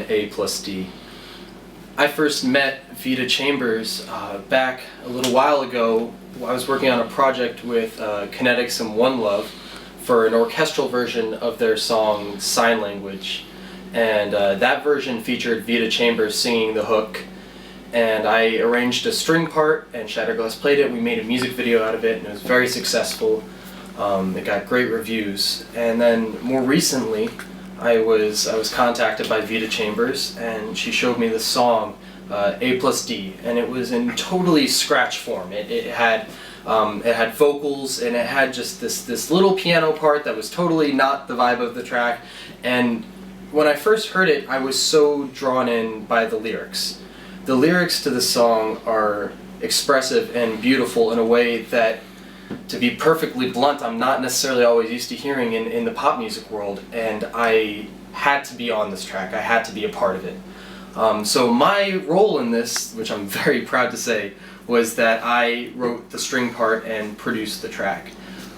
A+D. I first met Vita Chambers back a little while ago. I was working on a project with Kinetics and One Love for an orchestral version of their song Sign Language. And that version featured Vita Chambers singing the hook. And I arranged a string part, and Shatterglass played it. We made a music video out of it, and it was very successful. It got great reviews. And then more recently, I was contacted by Vita Chambers, and she showed me the song A+D, and it was in totally scratch form. It had vocals, and it had just this little piano part that was totally not the vibe of the track. And when I first heard it, I was so drawn in by the lyrics. The lyrics to the song are expressive and beautiful in a way that, to be perfectly blunt, I'm not necessarily always used to hearing in the pop music world, and I had to be on this track. I had to be a part of it. So my role in this, which I'm very proud to say, was that I wrote the string part and produced the track.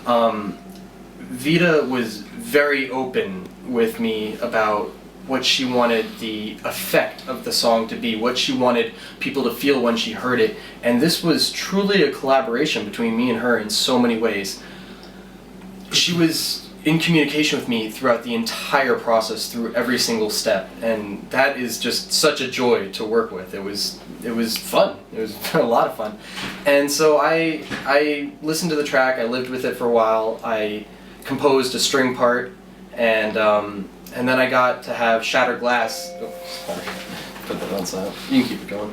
Vita was very open with me about what she wanted the effect of the song to be, what she wanted people to feel when she heard it, and this was truly a collaboration between me and her in so many ways. She was in communication with me throughout the entire process, through every single step, and that is just such a joy to work with. It was fun. It was a lot of fun. And so I listened to the track, I lived with it for a while, I composed a string part, and then I got to have Shatterglass. Oh, sorry. Put that on silent. You can keep it going.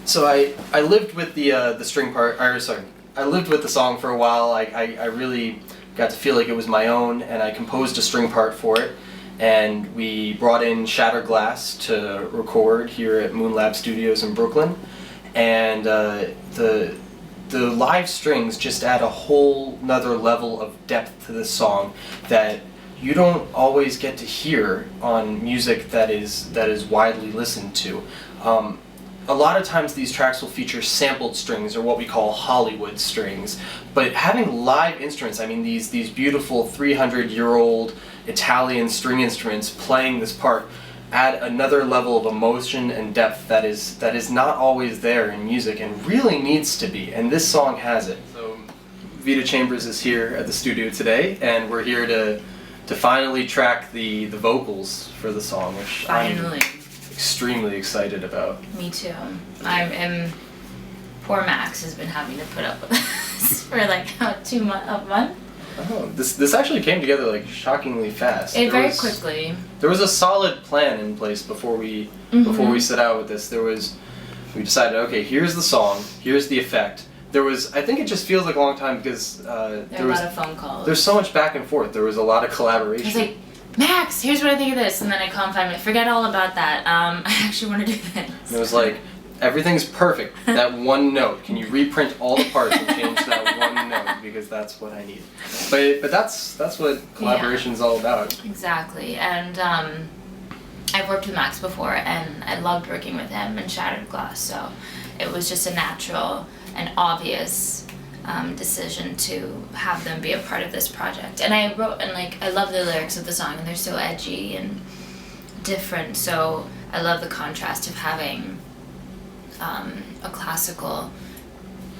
So I lived with the string part. I lived with the song for a while. I really got to feel like it was my own, and I composed a string part for it. And we brought in Shatterglass to record here at Moon Lab Studios in Brooklyn. And the live strings just add a whole nother level of depth to the song that you don't always get to hear on music that is widely listened to. A lot of times these tracks will feature sampled strings, or what we call Hollywood strings, but having live instruments, I mean these beautiful 300-year-old Italian string instruments playing this part, add another level of emotion and depth that is not always there in music and really needs to be, and this song has it. So Vita Chambers is here at the studio today, and we're here to finally track the vocals for the song, which finally. I'm extremely excited about. Me too. Poor Max has been having to put up with this for like a month. Oh, this actually came together like shockingly fast. Very quickly. There was a solid plan in place before we set out with this. We decided, okay, here's the song, here's the effect. I think it just feels like a long time because there were a lot of phone calls. There's so much back and forth. There was a lot of collaboration. I was like, Max, here's what I think of this, and then I call him 5 minutes. Forget all about that. I actually want to do this. And it was like, everything's perfect. That one note. Can you reprint all the parts and change that one note, because that's what I need. But that's what collaboration's all about. Exactly. And I've worked with Max before, and I loved working with him and Shattered Glass. So it was just a natural and obvious decision to have them be a part of this project. And I love the lyrics of the song, and they're so edgy and different. So I love the contrast of having a classical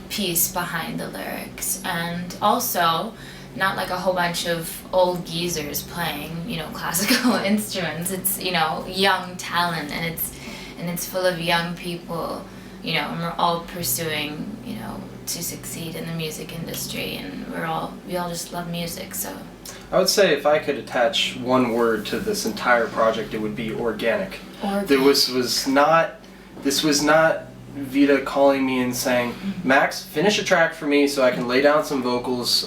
piece behind the lyrics, and also not like a whole bunch of old geezers playing, classical instruments. It's, young talent, and it's full of young people, and we're all pursuing, to succeed in the music industry, and we all just love music. So I would say if I could attach one word to this entire project, it would be organic. This was not Vita calling me and saying, Max, finish a track for me so I can lay down some vocals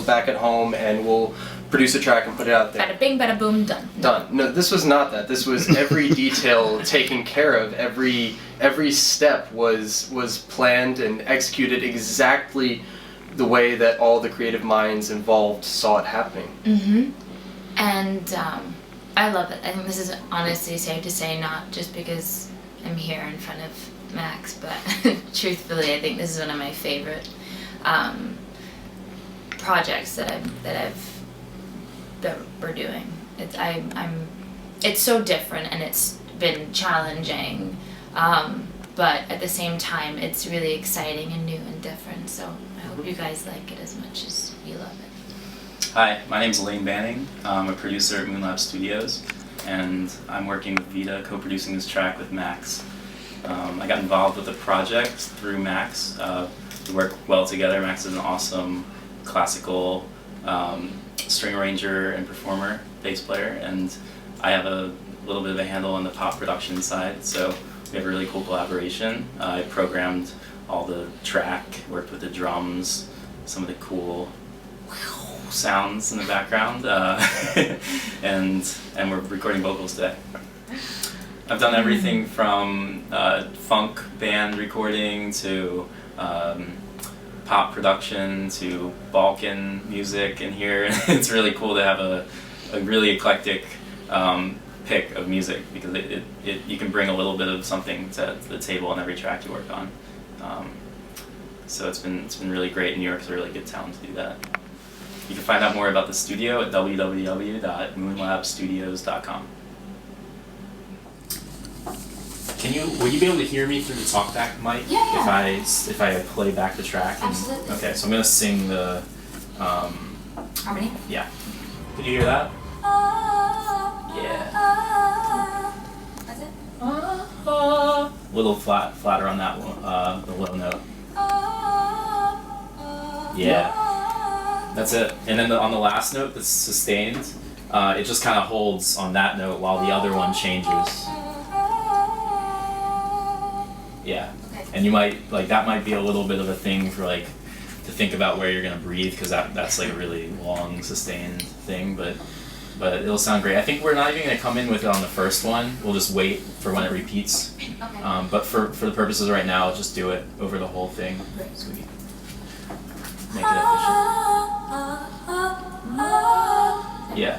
back at home, and we'll produce a track and put it out there. Bada bing, bada boom, done. Done. No, this was not that. This was every detail taken care of. Every step was planned and executed exactly the way that all the creative minds involved saw it happening. Mm-hmm. And I love it. I think this is honestly safe to say, not just because I'm here in front of Max, but truthfully, I think this is one of my favorite projects that we're doing. It's so different and it's been challenging, but at the same time it's really exciting and new and different, so I hope you guys like it as much as you love it. Hi, my name's Lane Banning. I'm a producer at Moonlab Studios, and I'm working with Vita, co-producing this track with Max. I got involved with the project through Max. We work well together. Max is an awesome classical string arranger and performer, bass player, and I have a little bit of a handle on the pop production side, so we have a really cool collaboration. I programmed all the track, worked with the drums, some of the cool sounds in the background, and we're recording vocals today. I've done everything from funk band recording to pop production to Balkan music in here. It's really cool to have a really eclectic pick of music, because you can bring a little bit of something to the table on every track you work on. So it's been really great. New York's a really good town to do that. You can find out more about the studio at www.moonlabstudios.com. Would you be able to hear me through the talkback mic? Yeah. If I play back the track? Absolutely. Okay, so I'm gonna sing the. Harmony? Yeah. Can you hear that? Yeah. That's it? Little flatter on that one, the low note. Yeah. That's it. And then on the last note that's sustained, it just kind of holds on that note while the other one changes. Yeah. Okay. And you might, that might be a little bit of a thing for to think about where you're gonna breathe, because that's like a really long sustained thing, but it'll sound great. I think we're not even gonna come in with it on the first one. We'll just wait for when it repeats. Okay. But for the purposes right now, I'll just do it over the whole thing, so we can make it official. Yeah.